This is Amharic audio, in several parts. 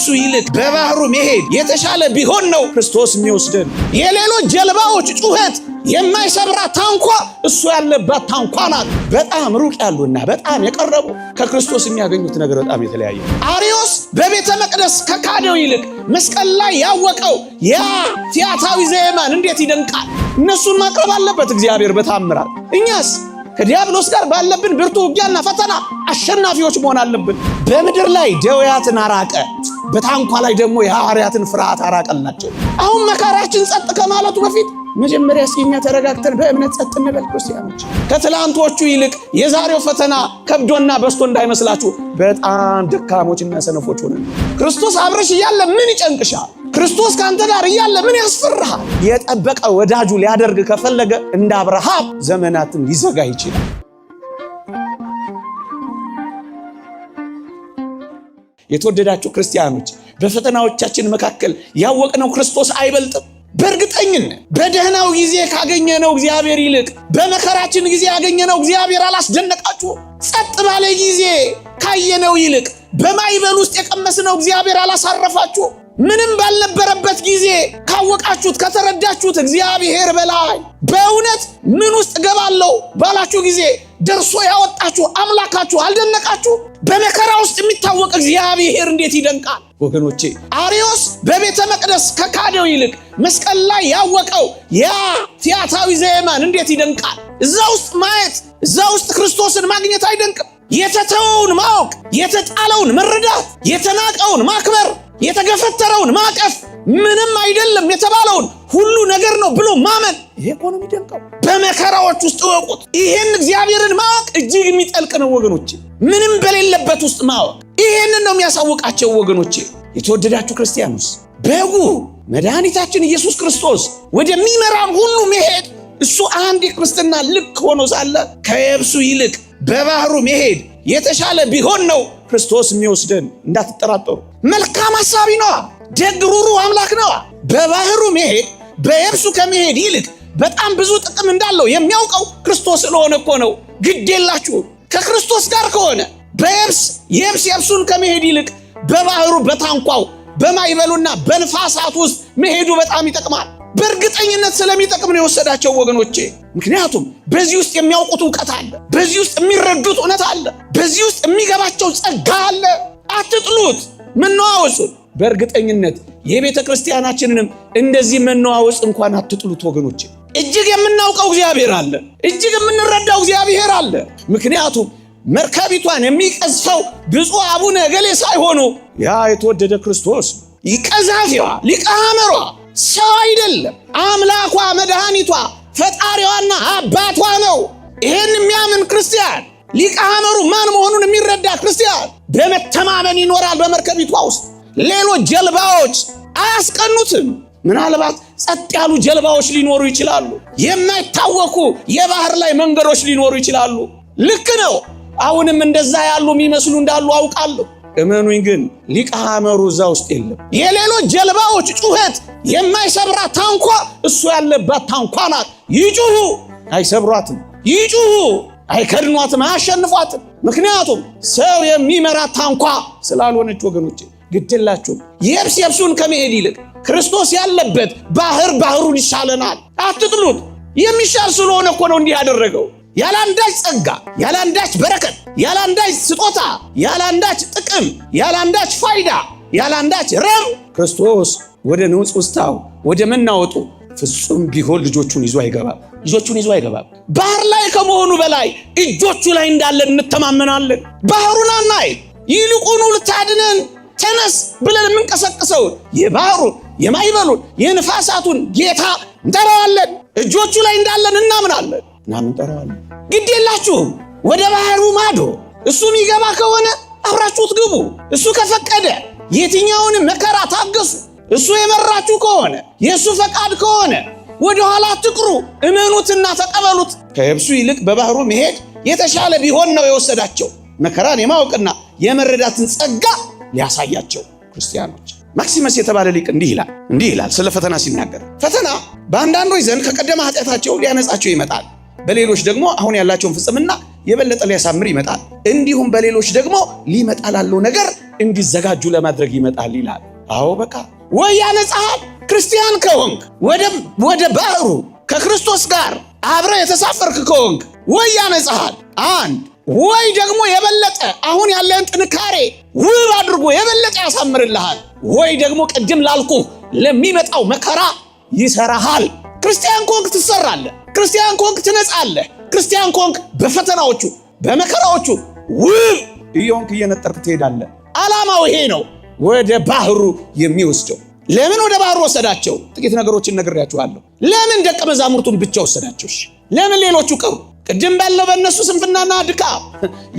ከየብሱ ይልቅ በባህሩ መሄድ የተሻለ ቢሆን ነው ክርስቶስ የሚወስደን። የሌሎች ጀልባዎች ጩኸት የማይሰብራት ታንኳ እሱ ያለባት ታንኳ ናት። በጣም ሩቅ ያሉና በጣም የቀረቡ ከክርስቶስ የሚያገኙት ነገር በጣም የተለያየ። አርዮስ በቤተ መቅደስ ከካደው ይልቅ መስቀል ላይ ያወቀው ያ ቲያታዊ ዘየማን እንዴት ይደንቃል! እነሱን ማቅረብ አለበት እግዚአብሔር በታምራት። እኛስ ከዲያብሎስ ጋር ባለብን ብርቱ ውጊያና ፈተና አሸናፊዎች መሆን አለብን። በምድር ላይ ደዌያትን አራቀ፣ በታንኳ ላይ ደግሞ የሐዋርያትን ፍርሃት አራቀላቸው። አሁን መከራችን ጸጥ ከማለቱ በፊት መጀመሪያ እስኪኛ ተረጋግተን በእምነት ጸጥ እንበል ክርስቲያኖች። ከትላንቶቹ ይልቅ የዛሬው ፈተና ከብዶና በስቶ እንዳይመስላችሁ በጣም ደካሞችና ሰነፎች ሆነን። ክርስቶስ አብረሽ እያለ ምን ይጨንቅሻል? ክርስቶስ ካንተ ጋር እያለ ምን ያስፈራሃል? የጠበቀ ወዳጁ ሊያደርግ ከፈለገ እንደ አብርሃም ዘመናትን ሊዘጋ ይችላል። የተወደዳችሁ ክርስቲያኖች፣ በፈተናዎቻችን መካከል ያወቅነው ክርስቶስ አይበልጥም? በእርግጠኝነት በደህናው ጊዜ ካገኘነው እግዚአብሔር ይልቅ በመከራችን ጊዜ ያገኘነው እግዚአብሔር አላስደነቃችሁ? ጸጥ ባለ ጊዜ ካየነው ይልቅ በማይበል ውስጥ የቀመስነው እግዚአብሔር አላሳረፋችሁ? ምንም ባልነበረበት ጊዜ ካወቃችሁት ከተረዳችሁት እግዚአብሔር በላይ በእውነት ምን ውስጥ ገባለው ባላችሁ ጊዜ ደርሶ ያወጣችሁ አምላካችሁ አልደነቃችሁ? በመከራ ውስጥ የሚታወቅ እግዚአብሔር እንዴት ይደንቃል! ወገኖቼ አርዮስ በቤተ መቅደስ ከካደው ይልቅ መስቀል ላይ ያወቀው ያ ቲያታዊ ዘየማን እንዴት ይደንቃል! እዛ ውስጥ ማየት፣ እዛ ውስጥ ክርስቶስን ማግኘት አይደንቅም? የተተወውን ማወቅ፣ የተጣለውን መረዳት፣ የተናቀውን ማክበር፣ የተገፈተረውን ማቀፍ፣ ምንም አይደለም የተባለውን ሁሉ ነገር ነው ብሎ ማመን፣ ይሄ እኮ ነው የሚደንቀው። በመከራዎች ውስጥ እወቁት። ይሄን እግዚአብሔርን ማወቅ እጅግ የሚጠልቅ ነው ወገኖቼ። ምንም በሌለበት ውስጥ ማወቅ ይሄንን ነው የሚያሳውቃቸው ወገኖቼ። የተወደዳችሁ ክርስቲያኖስ፣ በጉ መድኃኒታችን ኢየሱስ ክርስቶስ ወደሚመራን ሁሉ መሄድ እሱ አንድ የክርስትና ልክ ሆኖ ሳለ ከየብሱ ይልቅ በባህሩ መሄድ የተሻለ ቢሆን ነው ክርስቶስ የሚወስደን። እንዳትጠራጠሩ። መልካም ሐሳቢ ነው፣ ደግ ሩሩ አምላክ ነው። በባህሩ መሄድ በየብሱ ከመሄድ ይልቅ በጣም ብዙ ጥቅም እንዳለው የሚያውቀው ክርስቶስ ስለሆነ እኮ ነው። ግድ የላችሁ ከክርስቶስ ጋር ከሆነ የብሱን ከመሄድ ይልቅ በባህሩ በታንኳው በማይበሉና በንፋሳት ውስጥ መሄዱ በጣም ይጠቅማል። በእርግጠኝነት ስለሚጠቅም ነው የወሰዳቸው ወገኖቼ። ምክንያቱም በዚህ ውስጥ የሚያውቁት ዕውቀት አለ፣ በዚህ ውስጥ የሚረዱት እውነት አለ፣ በዚህ ውስጥ የሚገባቸው ጸጋ አለ። አትጥሉት መነዋወጹን። በእርግጠኝነት የቤተ ክርስቲያናችንንም እንደዚህ መነዋወጽ እንኳን አትጥሉት ወገኖቼ። እጅግ የምናውቀው እግዚአብሔር አለ፣ እጅግ የምንረዳው እግዚአብሔር አለ። ምክንያቱም መርከቢቷን የሚቀዝፈው ብፁዕ አቡነ ገሌ ሳይሆኑ ያ የተወደደ ክርስቶስ ይቀዛፊዋ ሊቀ ሐመሯ ሰው አይደለም፣ አምላኳ መድኃኒቷ ፈጣሪዋና አባቷ ነው። ይሄን የሚያምን ክርስቲያን ሊቀ ሐመሩ ማን መሆኑን የሚረዳ ክርስቲያን በመተማመን ይኖራል በመርከቢቷ ውስጥ። ሌሎች ጀልባዎች አያስቀኑትም። ምናልባት ጸጥ ያሉ ጀልባዎች ሊኖሩ ይችላሉ፣ የማይታወቁ የባህር ላይ መንገዶች ሊኖሩ ይችላሉ። ልክ ነው። አሁንም እንደዛ ያሉ የሚመስሉ እንዳሉ አውቃለሁ። እመኑኝ ግን ሊቀ ሐመሩ እዛ ውስጥ የለም። የሌሎች ጀልባዎች ጩኸት የማይሰብራት ታንኳ እሱ ያለባት ታንኳ ናት። ይጩሁ አይሰብሯትም፣ ይጩሁ አይከድኗትም፣ አያሸንፏትም። ምክንያቱም ሰው የሚመራት ታንኳ ስላልሆነች ወገኖቼ ግድላችሁ የብሱን ከመሄድ ይልቅ ክርስቶስ ያለበት ባህሩን ይሻለናል። አትጥሉት። የሚሻል ስለሆነ እኮ ነው እንዲህ ያደረገው። ያላንዳች ጸጋ፣ ያላንዳች በረከት፣ ያላንዳች ስጦታ፣ ያላንዳች ጥቅም፣ ያላንዳች ፋይዳ፣ ያላንዳች ረም ክርስቶስ ወደ ንውጽ ውስጣው ወደ መናወጡ ፍጹም ቢሆን ልጆቹን ይዞ አይገባም። ባህር ላይ ከመሆኑ በላይ እጆቹ ላይ እንዳለ እንተማመናለን። ባህሩን አናይ፣ ይልቁኑ ልታድነን ተነስ ብለን የምንቀሰቅሰው የባህሩን የማይበሉን የንፋሳቱን ጌታ እንጠራዋለን። እጆቹ ላይ እንዳለን እናምናለን። እንጠራዋለን። ግድ የላችሁም ወደ ባህሩ ማዶ እሱ የሚገባ ከሆነ አብራችሁት ግቡ። እሱ ከፈቀደ የትኛውንም መከራ ታገሱ። እሱ የመራችሁ ከሆነ የእሱ ፈቃድ ከሆነ ወደ ኋላ አትቅሩ። እመኑትና ተቀበሉት። ከየብሱ ይልቅ በባህሩ መሄድ የተሻለ ቢሆን ነው የወሰዳቸው። መከራን የማወቅና የመረዳትን ጸጋ ሊያሳያቸው ክርስቲያኖች። ማክሲመስ የተባለ ሊቅ እንዲህ ይላል ስለ ፈተና ሲናገር፣ ፈተና በአንዳንዶች ዘንድ ከቀደመ ኃጢአታቸው ሊያነጻቸው ይመጣል። በሌሎች ደግሞ አሁን ያላቸውን ፍጽምና የበለጠ ሊያሳምር ይመጣል። እንዲሁም በሌሎች ደግሞ ሊመጣ ላለው ነገር እንዲዘጋጁ ለማድረግ ይመጣል ይላል። አዎ በቃ ወይ ያነጻሃል። ክርስቲያን ከሆንክ ወደ ባህሩ ከክርስቶስ ጋር አብረ የተሳፈርክ ከሆንክ ወይ ያነጻሃል። አንድ ወይ ደግሞ የበለጠ አሁን ያለን ጥንካሬ ውብ አድርጎ የበለጠ ያሳምርልሃል። ወይ ደግሞ ቅድም ላልኩ ለሚመጣው መከራ ይሰራሃል። ክርስቲያን ኮንክ ትሰራለህ። ክርስቲያን ኮንክ ትነጻለህ። ክርስቲያን ኮንክ በፈተናዎቹ በመከራዎቹ ውብ እየሆንክ እየነጠርክ ትሄዳለህ። ዓላማው ይሄ ነው፣ ወደ ባህሩ የሚወስደው። ለምን ወደ ባህሩ ወሰዳቸው? ጥቂት ነገሮችን ነግሬያችኋለሁ። ለምን ደቀ መዛሙርቱን ብቻ ወሰዳቸው? ለምን ሌሎቹ ቀሩ? ቅድም ባለው በእነሱ ስንፍናና ድካም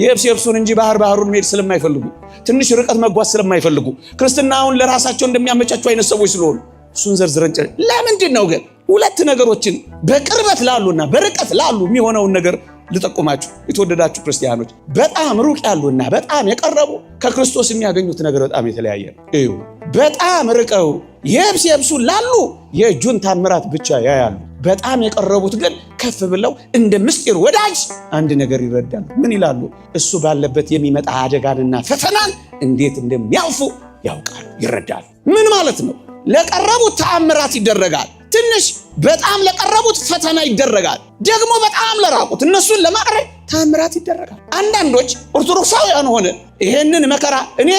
የብሱን እንጂ ባህሩን መሄድ ስለማይፈልጉ፣ ትንሽ ርቀት መጓዝ ስለማይፈልጉ፣ ክርስትናውን ለራሳቸው እንደሚያመቻቸው አይነት ሰዎች ስለሆኑ እሱን ዘርዝረን ለምንድን ነው ግን ሁለት ነገሮችን በቅርበት ላሉና በርቀት ላሉ የሚሆነውን ነገር ልጠቁማችሁ። የተወደዳችሁ ክርስቲያኖች፣ በጣም ሩቅ ያሉና በጣም የቀረቡ ከክርስቶስ የሚያገኙት ነገር በጣም የተለያየ ነው። እዩ፣ በጣም ርቀው የብሱን ላሉ የእጁን ታምራት ብቻ ያያሉ። በጣም የቀረቡት ግን ከፍ ብለው እንደ ምስጢር ወዳጅ አንድ ነገር ይረዳሉ። ምን ይላሉ? እሱ ባለበት የሚመጣ አደጋንና ፈተናን እንዴት እንደሚያልፉ ያውቃሉ፣ ይረዳሉ። ምን ማለት ነው? ለቀረቡት ተአምራት ይደረጋል። ትንሽ በጣም ለቀረቡት ፈተና ይደረጋል። ደግሞ በጣም ለራቁት እነሱን ለማቅረብ ተአምራት ይደረጋል። አንዳንዶች ኦርቶዶክሳውያን ሆነ ይሄንን መከራ እኔ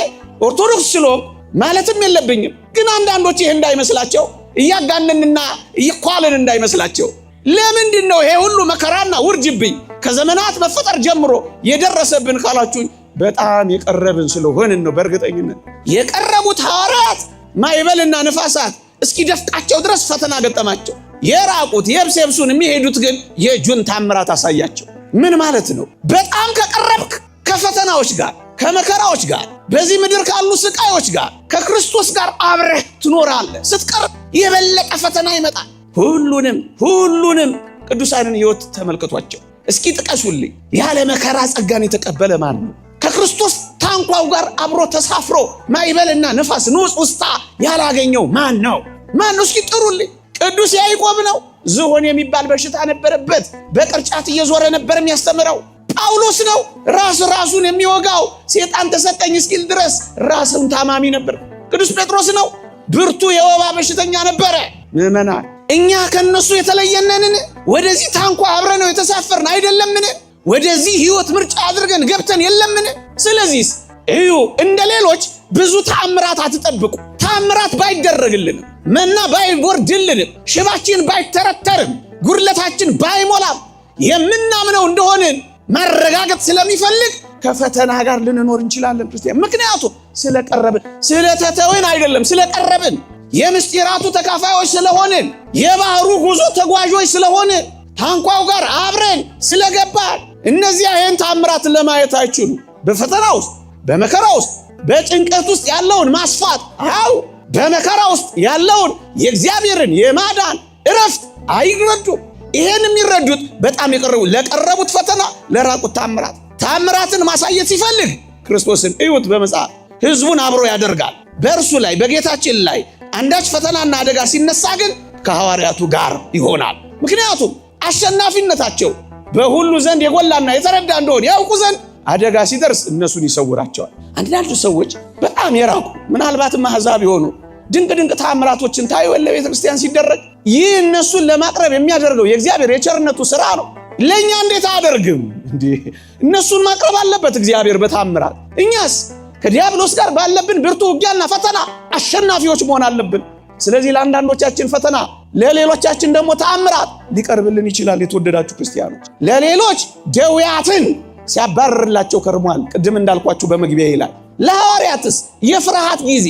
ኦርቶዶክስ ስለሆንኩ ማለትም የለብኝም፣ ግን አንዳንዶች ይሄ እንዳይመስላቸው እያጋነንና እየኳልን እንዳይመስላቸው። ለምንድን ነው ይሄ ሁሉ መከራና ውርጅብኝ ከዘመናት መፈጠር ጀምሮ የደረሰብን ካላችሁኝ፣ በጣም የቀረብን ስለሆንን ነው። በእርግጠኝነት የቀረቡት ሐዋርያት ማይበልና ንፋሳት እስኪደፍቃቸው ድረስ ፈተና ገጠማቸው። የራቁት የብሱን የሚሄዱት ግን የእጁን ታምራት አሳያቸው። ምን ማለት ነው? በጣም ከቀረብክ ከፈተናዎች ጋር ከመከራዎች ጋር በዚህ ምድር ካሉ ስቃዮች ጋር ከክርስቶስ ጋር አብረህ ትኖራለህ። ስትቀርብ የበለጠ ፈተና ይመጣል። ሁሉንም ቅዱሳንን ሕይወት ተመልከቷቸው። እስኪ ጥቀሱልኝ፣ ያለ መከራ ጸጋን የተቀበለ ማን ነው? ከክርስቶስ ታንኳው ጋር አብሮ ተሳፍሮ ማይበልና ነፋስ ንውጽ ውስጣ ያላገኘው ማን ነው? እስኪ ጥሩልኝ። ቅዱስ ያዕቆብ ነው። ዝሆን የሚባል በሽታ ነበረበት። በቅርጫት እየዞረ ነበር የሚያስተምረው። ጳውሎስ ነው። ራሱን የሚወጋው ሰይጣን ተሰጠኝ እስኪል ድረስ ራሱን ታማሚ ነበር። ቅዱስ ጴጥሮስ ነው። ብርቱ የወባ በሽተኛ ነበረ። ምዕመናን፣ እኛ ከነሱ የተለየነንን? ወደዚህ ታንኳ አብረነው የተሳፈርን አይደለምን? ወደዚህ ሕይወት ምርጫ አድርገን ገብተን የለምን? ስለዚህ እዩ፣ እንደ ሌሎች ብዙ ተአምራት አትጠብቁ። ተአምራት ባይደረግልንም፣ መና ባይወርድልንም፣ ሽባችን ባይተረተርም፣ ጉድለታችን ባይሞላም የምናምነው እንደሆንን ማረጋገጥ ስለሚፈልግ ከፈተና ጋር ልንኖር እንችላለን ክርስቲያን። ምክንያቱም ስለቀረብን፣ ስለተተወን አይደለም፣ ስለቀረብን፣ የምስጢራቱ ተካፋዮች ስለሆንን፣ የባህሩ ጉዞ ተጓዦች ስለሆንን፣ ታንኳው ጋር አብረን ስለገባን እነዚያ ይህን ታምራት ለማየት አይችሉ። በፈተና ውስጥ በመከራ ውስጥ በጭንቀት ውስጥ ያለውን ማስፋት፣ አው በመከራ ውስጥ ያለውን የእግዚአብሔርን የማዳን እረፍት አይረዱም። ይሄን የሚረዱት በጣም ለቀረቡት ፈተና ለራቁት ታምራትን ማሳየት ሲፈልግ ክርስቶስን እዩት። በመጽሐፍ ሕዝቡን አብሮ ያደርጋል። በእርሱ ላይ በጌታችን ላይ አንዳች ፈተናና አደጋ ሲነሳ ግን ከሐዋርያቱ ጋር ይሆናል። ምክንያቱም አሸናፊነታቸው በሁሉ ዘንድ የጎላና የተረዳ እንደሆነ ያውቁ ዘንድ አደጋ ሲደርስ እነሱን ይሰውራቸዋል። አንዳንድ ሰዎች በጣም የራቁ ምናልባትም አሕዛብ የሆኑ ድንቅ ተአምራቶችን ታዩ ለቤተ ክርስቲያን ሲደረግ፣ ይህ እነሱን ለማቅረብ የሚያደርገው የእግዚአብሔር የቸርነቱ ሥራ ነው። ለኛ እንዴት አደርግም እንዴ? እነሱን ማቅረብ አለበት እግዚአብሔር በታምራት። እኛስ ከዲያብሎስ ጋር ባለብን ብርቱ ውጊያና ፈተና አሸናፊዎች መሆን አለብን። ስለዚህ ለአንዳንዶቻችን ፈተና፣ ለሌሎቻችን ደግሞ ተአምራት ሊቀርብልን ይችላል። የተወደዳችሁ ክርስቲያኖች፣ ለሌሎች ደውያትን ሲያባርርላቸው ከርሟል። ቅድም እንዳልኳችሁ በመግቢያ ይላል። ለሐዋርያትስ የፍርሃት ጊዜ፣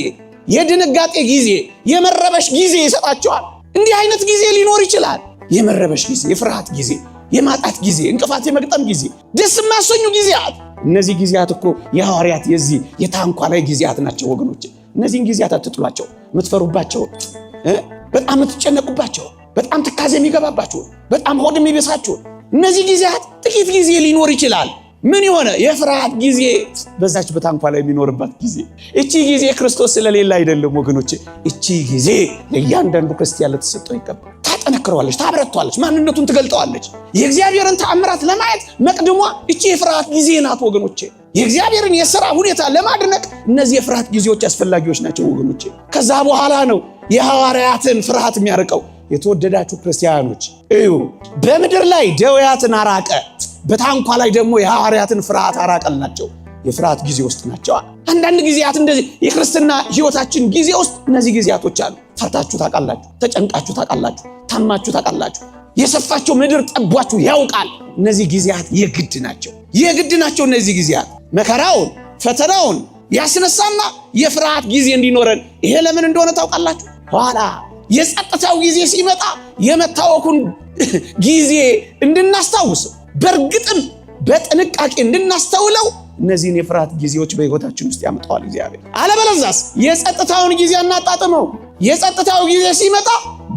የድንጋጤ ጊዜ፣ የመረበሽ ጊዜ ይሰጣቸዋል። እንዲህ አይነት ጊዜ ሊኖር ይችላል። የመረበሽ ጊዜ፣ የፍርሃት ጊዜ፣ የማጣት ጊዜ፣ እንቅፋት የመግጠም ጊዜ፣ ደስ የማያሰኙ ጊዜያት። እነዚህ ጊዜያት እኮ የሐዋርያት የዚህ የታንኳ ላይ ጊዜያት ናቸው ወገኖች። እነዚህን ጊዜያት አትጥሏቸው። የምትፈሩባቸው፣ በጣም የምትጨነቁባቸው፣ በጣም ትካዜ የሚገባባቸው፣ በጣም ሆድ የሚበሳቸው እነዚህ ጊዜያት ጥቂት ጊዜ ሊኖር ይችላል። ምን የሆነ የፍርሃት ጊዜ በዛች በታንኳ ላይ የሚኖርባት ጊዜ። እቺ ጊዜ ክርስቶስ ስለሌለ አይደለም ወገኖች። እቺ ጊዜ ለእያንዳንዱ ክርስቲያን ልትሰጠው ይገባል። ታጠነክረዋለች፣ ታበረቷለች፣ ማንነቱን ትገልጠዋለች። የእግዚአብሔርን ተአምራት ለማየት መቅድሟ እቺ የፍርሃት ጊዜ ናት ወገኖቼ። የእግዚአብሔርን የሥራ ሁኔታ ለማድነቅ እነዚህ የፍርሃት ጊዜዎች አስፈላጊዎች ናቸው ወገኖቼ። ከዛ በኋላ ነው የሐዋርያትን ፍርሃት የሚያርቀው። የተወደዳችሁ ክርስቲያኖች እዩ፣ በምድር ላይ ደዌያትን አራቀ፣ በታንኳ ላይ ደግሞ የሐዋርያትን ፍርሃት አራቀላቸው። የፍርሃት ጊዜ ውስጥ ናቸው። አንዳንድ ጊዜያት እንደዚህ የክርስትና ሕይወታችን ጊዜ ውስጥ እነዚህ ጊዜያቶች አሉ። ፈርታችሁ ታውቃላችሁ፣ ተጨንቃችሁ ታውቃላችሁ፣ ታማችሁ ታውቃላችሁ፣ የሰፋቸው ምድር ጠቧችሁ ያውቃል። እነዚህ ጊዜያት የግድ ናቸው፣ የግድ ናቸው። እነዚህ ጊዜያት መከራውን ፈተናውን ያስነሳና የፍርሃት ጊዜ እንዲኖረን ይሄ ለምን እንደሆነ ታውቃላችሁ? ኋላ የጸጥታው ጊዜ ሲመጣ የመታወኩን ጊዜ እንድናስታውስ በእርግጥም በጥንቃቄ እንድናስተውለው እነዚህን የፍርሃት ጊዜዎች በሕይወታችን ውስጥ ያመጣዋል እግዚአብሔር። አለበለዚያስ የጸጥታውን ጊዜ አናጣጥመው። የጸጥታው ጊዜ ሲመጣ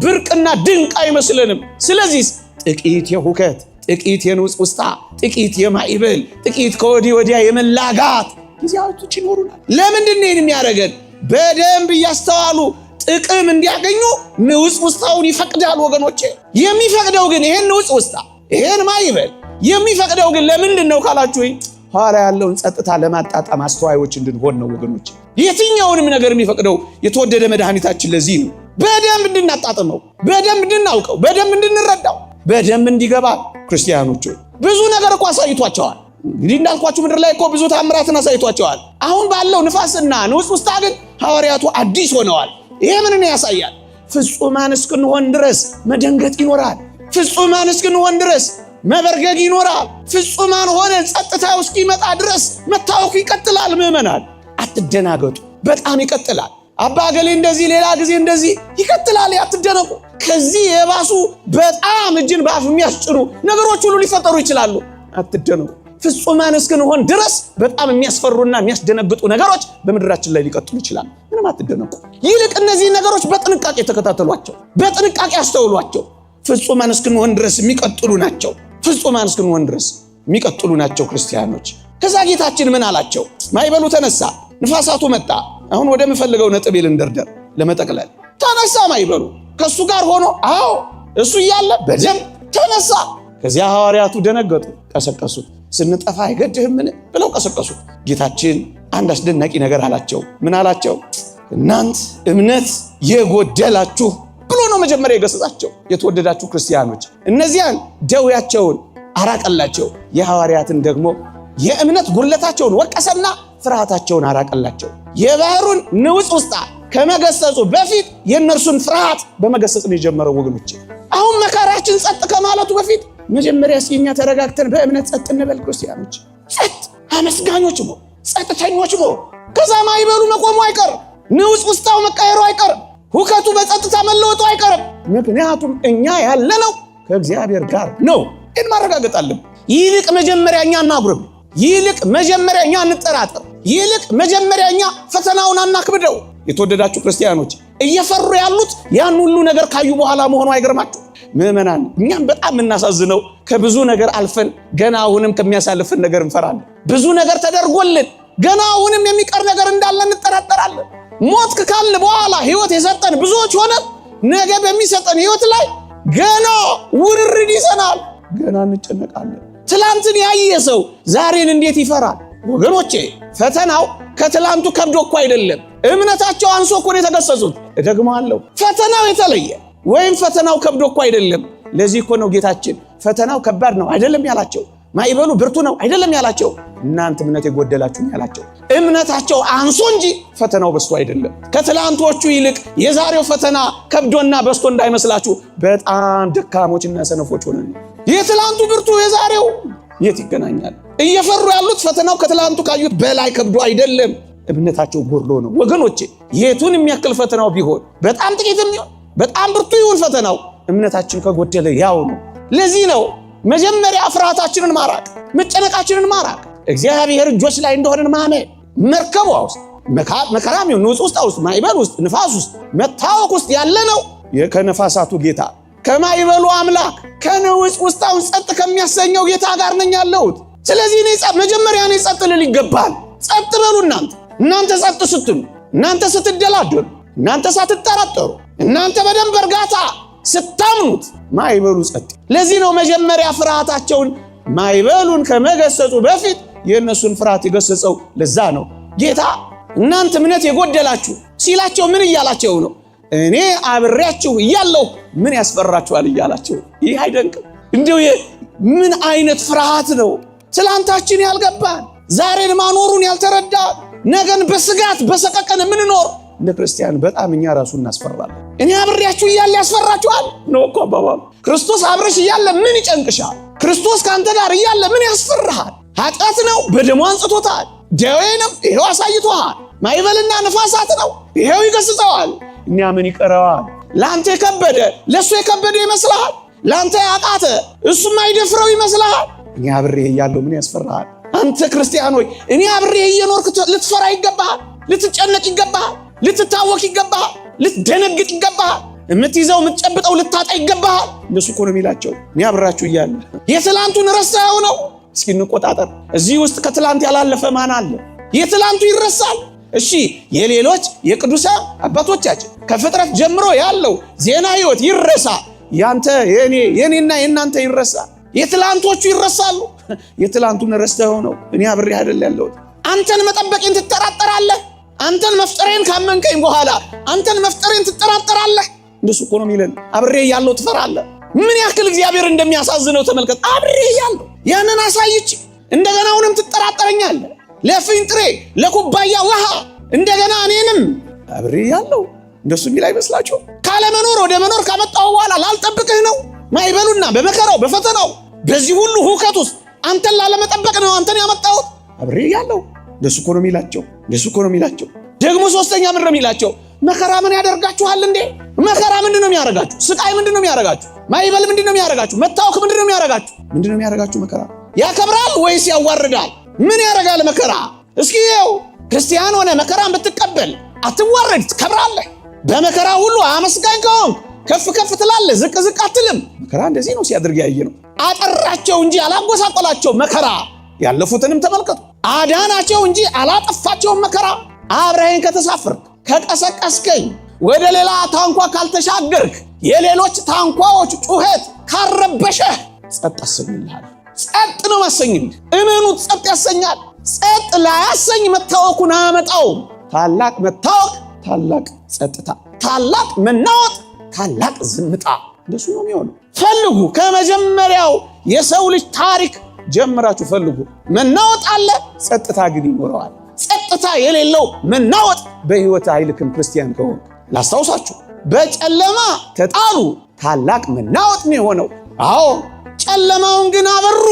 ብርቅና ድንቅ አይመስልንም። ስለዚህ ጥቂት የሁከት፣ ጥቂት የንውጽውጽታ፣ ጥቂት የማዕበል፣ ጥቂት ከወዲህ ወዲያ የመላጋት ጊዜያቶች ይኖሩናል። ለምንድን ነው የሚያደርገን? በደንብ እያስተዋሉ ጥቅም እንዲያገኙ ንውጽውጽታውን ይፈቅዳል ወገኖቼ። የሚፈቅደው ግን ይሄን ንውጽውጽታ፣ ይሄን ማዕበል የሚፈቅደው ግን ለምንድን ነው ካላችሁ ኋላ ያለውን ጸጥታ ለማጣጣም አስተዋዮች እንድንሆን ነው ወገኖች። የትኛውንም ነገር የሚፈቅደው የተወደደ መድኃኒታችን ለዚህ ነው። በደንብ እንድናጣጥመው፣ በደንብ እንድናውቀው፣ በደንብ እንድንረዳው፣ በደንብ እንዲገባ። ክርስቲያኖች ብዙ ነገር እኮ አሳይቷቸዋል። እንግዲህ እንዳልኳችሁ ምድር ላይ እኮ ብዙ ታምራትን አሳይቷቸዋል። አሁን ባለው ንፋስና ንውጽውጽታ ግን ሐዋርያቱ አዲስ ሆነዋል። ይሄ ምንን ያሳያል? ፍጹማን እስክንሆን ድረስ መደንገጥ ይኖራል። ፍጹማን እስክንሆን ድረስ መበርገግ ይኖራል። ፍጹማን ሆነ ጸጥታው እስኪመጣ ድረስ መታወኩ ይቀጥላል። ምዕመናን አትደናገጡ፣ በጣም ይቀጥላል። አባ ገሌ እንደዚህ፣ ሌላ ጊዜ እንደዚህ ይቀጥላል። አትደነቁ። ከዚህ የባሱ በጣም እጅን በአፍ የሚያስጭኑ ነገሮች ሁሉ ሊፈጠሩ ይችላሉ። አትደነቁ። ፍጹማን እስክንሆን ድረስ በጣም የሚያስፈሩና የሚያስደነግጡ ነገሮች በምድራችን ላይ ሊቀጥሉ ይችላሉ። ምንም አትደነቁ። ይልቅ እነዚህ ነገሮች በጥንቃቄ ተከታተሏቸው፣ በጥንቃቄ አስተውሏቸው። ፍጹማን እስክንሆን ድረስ የሚቀጥሉ ናቸው። ፍጹማን እስክንሆን ድረስ የሚቀጥሉ ናቸው ክርስቲያኖች። ከዛ ጌታችን ምን አላቸው? ማዕበሉ ተነሳ፣ ንፋሳቱ መጣ። አሁን ወደ ምፈልገው ነጥብ ልንደርደር ለመጠቅለል። ተነሳ ማዕበሉ ከሱ ጋር ሆኖ፣ አዎ እሱ እያለ በደንብ ተነሳ። ከዚያ ሐዋርያቱ ደነገጡ፣ ቀሰቀሱት። ስንጠፋ አይገድህምን ብለው ቀሰቀሱት። ጌታችን አንድ አስደናቂ ነገር አላቸው። ምን አላቸው? እናንት እምነት የጎደላችሁ ብሎ ነው መጀመሪያ የገሰጻቸው። የተወደዳችሁ ክርስቲያኖች እነዚያን ደዌያቸውን አራቀላቸው። የሐዋርያትን ደግሞ የእምነት ጉድለታቸውን ወቀሰና ፍርሃታቸውን አራቀላቸው። የባህሩን ንውጽውጽታ ከመገሰጹ በፊት የእነርሱን ፍርሃት በመገሰጽ ነው የጀመረው ወገኖች። አሁን መከራችን ጸጥ ከማለቱ በፊት መጀመሪያ እስኪኛ ተረጋግተን በእምነት ጸጥ እንበል ክርስቲያኖች። ጸጥ አመስጋኞች ነው፣ ጸጥተኞች ነው። ከዛ ማዕበሉ መቆሙ አይቀርም፣ ንውጽውጽታው መቀየሩ አይቀርም፣ ሁከቱ በጸጥታ መለወጡ አይቀርም። ምክንያቱም እኛ ያለነው ከእግዚአብሔር ጋር ነው። ይህን ማረጋገጥ አለብን። ይልቅ መጀመሪያ እኛ እናጉርም፣ ይልቅ መጀመሪያ እኛ እንጠራጠር፣ ይልቅ መጀመሪያ እኛ ፈተናውን አናክብደው። የተወደዳችሁ ክርስቲያኖች እየፈሩ ያሉት ያን ሁሉ ነገር ካዩ በኋላ መሆኑ አይገርማችሁ? ምዕመናን እኛም በጣም የምናሳዝነው ከብዙ ነገር አልፈን ገና አሁንም ከሚያሳልፍን ነገር እንፈራለን። ብዙ ነገር ተደርጎልን ገና አሁንም የሚቀር ነገር እንዳለ እንጠራጠራለን። ሞት ካለ በኋላ ህይወት የሰጠን ብዙዎች ሆነን ነገ በሚሰጠን ህይወት ላይ ገና ውርርድ ይሰናል፣ ገና እንጨነቃለን። ትላንትን ያየ ሰው ዛሬን እንዴት ይፈራል? ወገኖቼ ፈተናው ከትላንቱ ከብዶ እኮ አይደለም፣ እምነታቸው አንሶ እኮ ነው የተገሰጹት። እደግመዋለሁ፣ ፈተናው የተለየ ወይም ፈተናው ከብዶ እኮ አይደለም። ለዚህ እኮ ነው ጌታችን ፈተናው ከባድ ነው አይደለም ያላቸው፣ ማዕበሉ ብርቱ ነው አይደለም ያላቸው፣ እናንተ እምነት የጎደላችሁ ያላቸው። እምነታቸው አንሶ እንጂ ፈተናው በስቶ አይደለም። ከትላንቶቹ ይልቅ የዛሬው ፈተና ከብዶና በስቶ እንዳይመስላችሁ በጣም ደካሞችና ሰነፎች ሆነን ነው። የትላንቱ ብርቱ የዛሬው የት ይገናኛል? እየፈሩ ያሉት ፈተናው ከትላንቱ ካዩት በላይ ከብዶ አይደለም፣ እምነታቸው ጎድሎ ነው። ወገኖቼ የቱን የሚያክል ፈተናው ቢሆን በጣም ጥቂትም ይሁን በጣም ብርቱ ይሁን ፈተናው እምነታችን ከጎደለ ያው ነው። ለዚህ ነው መጀመሪያ ፍርሃታችንን ማራቅ፣ መጨነቃችንን ማራቅ፣ እግዚአብሔር እጆች ላይ እንደሆነን ማመን። መርከቧ ውስጥ መከራም ይሁን ንውጽውጽታ ውስጥ ማዕበል ውስጥ ንፋስ ውስጥ መታወክ ውስጥ ያለነው ከነፋሳቱ ጌታ ከማዕበሉ አምላክ ከንውጽውጽታው ጸጥ ከሚያሰኘው ጌታ ጋር ነኝ ያለሁት። ስለዚህ መጀመሪያ እኔ ጸጥ ልል ይገባል። ጸጥ በሉ እናንተ ጸጥ ስትሉ፣ እናንተ ስትደላደሉ፣ እናንተ ሳትጠራጠሩ፣ እናንተ በደንብ እርጋታ ስታምኑት ማይበሉ ጸጥ። ለዚህ ነው መጀመሪያ ፍርሃታቸውን ማይበሉን ከመገሰጹ በፊት የእነሱን ፍርሃት የገሰጸው። ለዛ ነው ጌታ እናንተ እምነት የጎደላችሁ ሲላቸው ምን እያላቸው ነው? እኔ አብሬያችሁ እያለሁ ምን ያስፈራችኋል እያላቸው። ይህ አይደንቅም? እንዲሁ ምን አይነት ፍርሃት ነው! ትላንታችን ያልገባን፣ ዛሬን ማኖሩን ያልተረዳን፣ ነገን በስጋት በሰቀቀን የምንኖር እንደ ክርስቲያን በጣም እኛ ራሱ እናስፈራለን። እኔ አብሬያችሁ እያለ ያስፈራችኋል ነው እኮ አባባሉ። ክርስቶስ አብረሽ እያለ ምን ይጨንቅሻል? ክርስቶስ ካንተ ጋር እያለ ምን ያስፈራሃል? ኃጢአት ነው፣ በደሙ አንጽቶታል። ደዌ ነው፣ ይሄው አሳይቶሃል። ማይበልና ነፋሳት ነው፣ ይሄው ይገስጸዋል። እኛ ምን ይቀረዋል? ለአንተ የከበደ ለእሱ የከበደ ይመስልሃል? ለአንተ ያቃተ እሱም አይደፍረው ይመስልሃል? እኔ አብሬህ እያለሁ ምን ያስፈራሃል? አንተ ክርስቲያን ሆይ እኔ አብሬህ እየኖርክ ልትፈራ ይገባሃል፣ ልትጨነቅ ይገባሃል፣ ልትታወክ ይገባሃል፣ ልትደነግጥ ይገባሃል፣ የምትይዘው የምትጨብጠው ልታጣ ይገባሃል። እንደሱ እኮ ነው የሚላቸው። እኔ አብራችሁ እያለ የትላንቱን ረሳኸው ነው። እስኪ እንቆጣጠር። እዚህ ውስጥ ከትላንት ያላለፈ ማን አለ? የትላንቱ ይረሳል። እሺ የሌሎች የቅዱሳን አባቶቻችን ከፍጥረት ጀምሮ ያለው ዜና ሕይወት ይረሳ። ያንተ የኔና የናንተ ይረሳ። የትላንቶቹ ይረሳሉ። የትላንቱን ረስተኸው ነው እኔ አብሬ አይደል ያለሁት። አንተን መጠበቄን ትጠራጠራለህ። አንተን መፍጠሬን ካመንከኝ በኋላ አንተን መፍጠሬን ትጠራጠራለህ። እንደሱ እኮ ነው የሚለን። አብሬ ያለው ትፈራለህ። ምን ያክል እግዚአብሔር እንደሚያሳዝነው ተመልከት። አብሬ ያለው ያንን አሳይች እንደገና አሁንም ትጠራጠረኛለህ። ለፍንጥሬ ለኩባያ ውሃ እንደገና እኔንም አብሬ ያለው እንደሱ የሚል አይመስላችሁ? ካለመኖር ወደ መኖር ካመጣው በኋላ ላልጠብቅህ ነው። ማይበሉና በመከራው በፈተናው በዚህ ሁሉ ሁከት ውስጥ አንተን ላለመጠበቅ ነው አንተን ያመጣሁት። አብሬ ያለው እንደሱ እኮ ነው የሚላቸው። እንደሱ እኮ ነው የሚላቸው። ደግሞ ሶስተኛ ምን ነው የሚላቸው? መከራ ምን ያደርጋችኋል እንዴ? መከራ ምንድን ነው የሚያደርጋችሁ? ስቃይ ምንድን ነው የሚያደርጋችሁ? ማይበል ምንድን ነው የሚያደርጋችሁ? መታወክ ምንድን ነው የሚያደርጋችሁ? ምንድን ነው የሚያደርጋችሁ? መከራ ያከብራል ወይስ ያዋርዳል? ምን ያደርጋል መከራ? እስኪ ይኸው ክርስቲያን ሆነ መከራን ብትቀበል አትዋረድ፣ ትከብራለህ። በመከራ ሁሉ አመስጋኝ ከሆንክ ከፍ ከፍ ትላለህ፣ ዝቅ ዝቅ አትልም። መከራ እንደዚህ ነው ሲያደርግ ያየ ነው። አጠራቸው እንጂ አላጎሳቆላቸው መከራ። ያለፉትንም ተመልከቱ። አዳናቸው እንጂ አላጠፋቸውም መከራ። አብረኸኝ ከተሳፈርክ ከቀሰቀስከኝ ወደ ሌላ ታንኳ ካልተሻገርክ የሌሎች ታንኳዎች ጩኸት ካረበሸህ ጸጥ አሰኝልሃል። ጸጥ ነው ማሰኝልህ። እመኑት፣ ጸጥ ያሰኛል። ጸጥ ላያሰኝ መታወኩን አያመጣውም። ታላቅ መታወቅ፣ ታላቅ ጸጥታ፣ ታላቅ መናወጥ፣ ታላቅ ዝምታ። እንደሱ ነው የሚሆነው። ፈልጉ። ከመጀመሪያው የሰው ልጅ ታሪክ ጀምራችሁ ፈልጉ። መናወጥ አለ፣ ጸጥታ ግን ይኖረዋል። ጸጥታ የሌለው መናወጥ በሕይወት አይልክም። ክርስቲያን ከሆነ ላስታውሳችሁ፣ በጨለማ ተጣሉ፣ ታላቅ መናወጥ ነው የሆነው። አዎ ጨለማውን ግን አበሩ።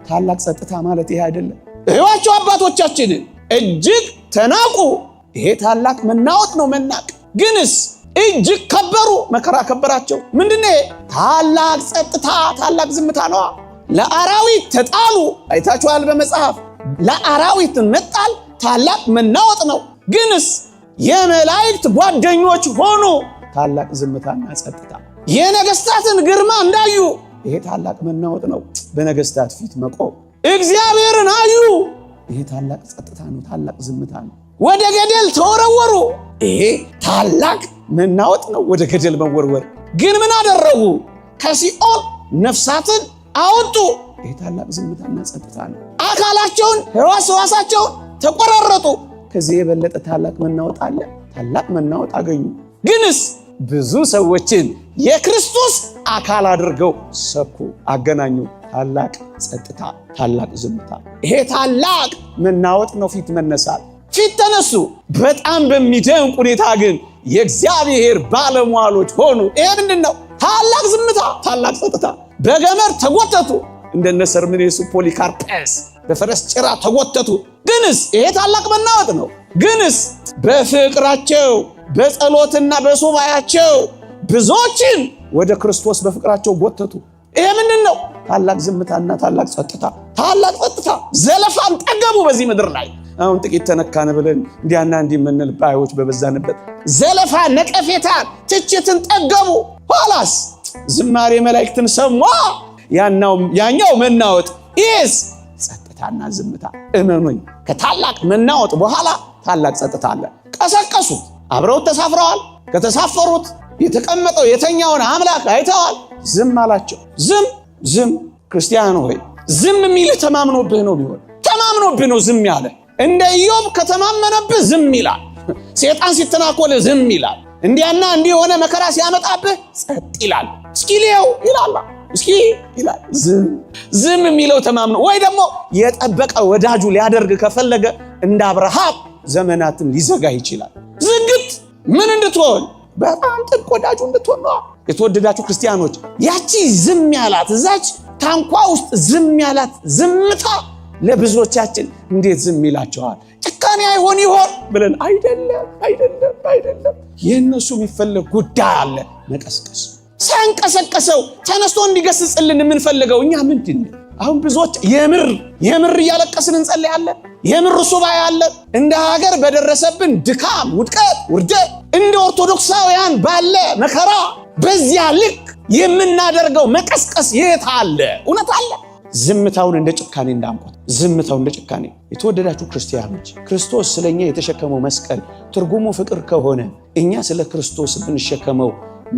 ታላቅ ጸጥታ ማለት ይሄ አይደለም? እህዋቸው አባቶቻችንን እጅግ ተናቁ። ይሄ ታላቅ መናወጥ ነው። መናቅ ግንስ እጅግ ከበሩ። መከራ ከበራቸው። ምንድነው? ታላቅ ጸጥታ፣ ታላቅ ዝምታ ነው። ለአራዊት ተጣሉ። አይታችኋል በመጽሐፍ። ለአራዊት መጣል ታላቅ መናወጥ ነው። ግንስ የመላእክት ጓደኞች ሆኑ። ታላቅ ዝምታና ጸጥታ። የነገስታትን ግርማ እንዳዩ። ይሄ ታላቅ መናወጥ ነው። በነገስታት ፊት መቆም። እግዚአብሔርን አዩ። ይሄ ታላቅ ጸጥታ ነው። ታላቅ ዝምታ ነው። ወደ ገደል ተወረወሩ። ይሄ ታላቅ መናወጥ ነው። ወደ ገደል መወርወር። ግን ምን አደረጉ? ከሲኦል ነፍሳትን አወጡ። ይሄ ታላቅ ዝምታና ጸጥታ ነው። አካላቸውን ሕዋሳቸውን ተቆራረጡ። ከዚህ የበለጠ ታላቅ መናወጥ አለ? ታላቅ መናወጥ አገኙ። ግንስ ብዙ ሰዎችን የክርስቶስ አካል አድርገው ሰኩ፣ አገናኙ። ታላቅ ጸጥታ፣ ታላቅ ዝምታ። ይሄ ታላቅ መናወጥ ነው። ፊት መነሳት። ፊት ተነሱ። በጣም በሚደንቅ ሁኔታ ግን የእግዚአብሔር ባለሟሎች ሆኑ። ይሄ ምንድን ነው? ታላቅ ዝምታ፣ ታላቅ ጸጥታ። በገመድ ተጎተቱ። እንደነ ሰርምኔሱ ፖሊካርፐስ በፈረስ ጭራ ተጎተቱ። ግንስ ይሄ ታላቅ መናወጥ ነው። ግንስ በፍቅራቸው በጸሎትና በሱባኤያቸው ብዙዎችን ወደ ክርስቶስ በፍቅራቸው ጎተቱ። ይሄ ምንድን ነው? ታላቅ ዝምታና ታላቅ ጸጥታ። ታላቅ ጸጥታ። ዘለፋን ጠገቡ በዚህ ምድር ላይ። አሁን ጥቂት ተነካነ ብለን እንዲያና እንዲህ የምንል ባዮች በበዛንበት ዘለፋ፣ ነቀፌታን፣ ትችትን ጠገቡ። ኋላስ ዝማሬ መላእክትን ሰሙ። ያኛው መናወጥ። ይህስ ጸጥታና ዝምታ። እመኑኝ፣ ከታላቅ መናወጥ በኋላ ታላቅ ጸጥታ አለ። ቀሰቀሱት። አብረውት ተሳፍረዋል። ከተሳፈሩት የተቀመጠው የተኛውን አምላክ አይተዋል። ዝም አላቸው። ዝም ክርስቲያን ሆይ ዝም የሚልህ ተማምኖብህ ነው ቢሆን ተማምኖብህ ነው ዝም ያለ። እንደ ኢዮብ ከተማመነብህ ዝም ይላል። ሰይጣን ሲተናኮል ዝም ይላል። እንዲያና እንዲህ ሆነ መከራ ሲያመጣብህ ጸጥ ይላል። እስኪ ሊያው ይላል እስኪ ይላል። ዝም የሚለው ተማምኖ ወይ ደግሞ የጠበቀ ወዳጁ ሊያደርግ ከፈለገ እንደ አብርሃም ዘመናትን ሊዘጋ ይችላል። ዝግት ምን እንድትሆን በጣም ጥብቅ ወዳጁ እንድትሆን ነው። የተወደዳችሁ ክርስቲያኖች ያቺ ዝም ያላት እዛች ታንኳ ውስጥ ዝም ያላት ዝምታ ለብዙዎቻችን እንዴት ዝም ይላቸዋል? ጭካኔ አይሆን ይሆን ብለን አይደለም። የእነሱ የሚፈለግ ጉዳይ አለ። መቀስቀስ ሳንቀሰቀሰው ተነስቶ እንዲገስጽልን የምንፈልገው እኛ ምንድን ነው? አሁን ብዙዎች የምር እያለቀስን እንጸልያለን። የምር ሱባኤ ያለን እንደ ሀገር በደረሰብን ድካም፣ ውርደት እንደ ኦርቶዶክሳውያን ባለ መከራ በዚያ ልክ የምናደርገው መቀስቀስ የት አለ? እውነት አለ? ዝምታውን እንደ ጭካኔ እንዳንቆጥ ዝምታውን እንደ ጭካኔ። የተወደዳችሁ ክርስቲያኖች ክርስቶስ ስለኛ የተሸከመው መስቀል ትርጉሙ ፍቅር ከሆነ እኛ ስለ ክርስቶስ ብንሸከመው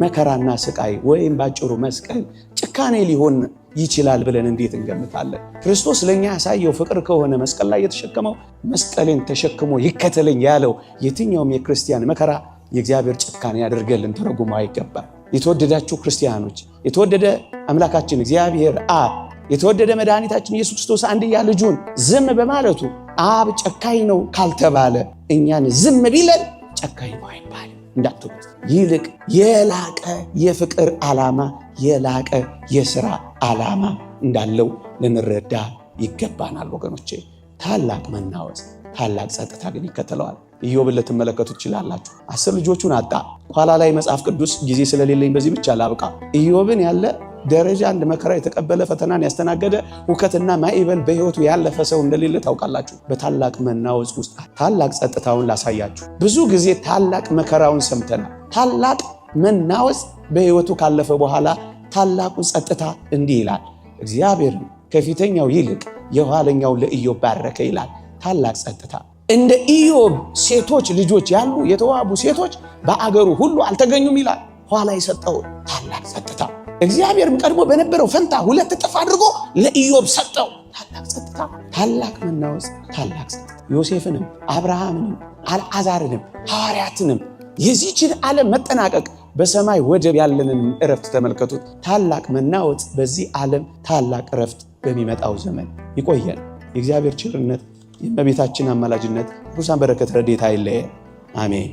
መከራና ስቃይ ወይም ባጭሩ መስቀል ጭካኔ ሊሆን ይችላል ብለን እንዴት እንገምታለን? ክርስቶስ ለኛ ያሳየው ፍቅር ከሆነ መስቀል ላይ የተሸከመው መስቀልን ተሸክሞ ይከተለኝ ያለው የትኛውም የክርስቲያን መከራ የእግዚአብሔር ጭካኔ ያደርገልን ተረጉሞ አይገባም። የተወደዳችሁ ክርስቲያኖች የተወደደ አምላካችን እግዚአብሔር አብ የተወደደ መድኃኒታችን ኢየሱስ ክርስቶስ አንድያ ልጁን ዝም በማለቱ አብ ጨካኝ ነው ካልተባለ እኛን ዝም ቢለን ጨካኝ ነው አይባልም እንዳትሉት። ይልቅ የላቀ የፍቅር ዓላማ የላቀ የሥራ ዓላማ እንዳለው ልንረዳ ይገባናል ወገኖቼ። ታላቅ መናወጽ ታላቅ ጸጥታ ግን ይከተለዋል። ኢዮብን ልትመለከቱ ትችላላችሁ። 10 ልጆቹን አጣ። ኋላ ላይ መጽሐፍ ቅዱስ ጊዜ ስለሌለኝ በዚህ ብቻ ላብቃ። ኢዮብን ያለ ደረጃ አንድ መከራ የተቀበለ ፈተናን ያስተናገደ ሁከትና ማዕበል በሕይወቱ ያለፈ ሰው እንደሌለ ታውቃላችሁ። በታላቅ መናወጽ ውስጥ ታላቅ ጸጥታውን ላሳያችሁ። ብዙ ጊዜ ታላቅ መከራውን ሰምተናል። ታላቅ መናወጽ በሕይወቱ ካለፈ በኋላ ታላቁ ጸጥታ እንዲህ ይላል፣ እግዚአብሔር ከፊተኛው ይልቅ የኋለኛው ለኢዮብ ባረከ ይላል። ታላቅ ጸጥታ። እንደ ኢዮብ ሴቶች ልጆች ያሉ የተዋቡ ሴቶች በአገሩ ሁሉ አልተገኙም ይላል። ኋላ የሰጠው ታላቅ ጸጥታ። እግዚአብሔርም ቀድሞ በነበረው ፈንታ 2 እጥፍ አድርጎ ለኢዮብ ሰጠው። ታላቅ ጸጥታ፣ ታላቅ መናወጽ፣ ታላቅ ጸጥታ። ዮሴፍንም አብርሃምንም አልዓዛርንም ሐዋርያትንም የዚህችን ዓለም መጠናቀቅ በሰማይ ወደብ ያለንን እረፍት ተመልከቱት። ታላቅ መናወጽ በዚህ ዓለም ታላቅ እረፍት በሚመጣው ዘመን ይቆየን። የእግዚአብሔር ቸርነት የእመቤታችን አማላጅነት ሩሳን በረከት ረድኤታ አይለየን። አሜን።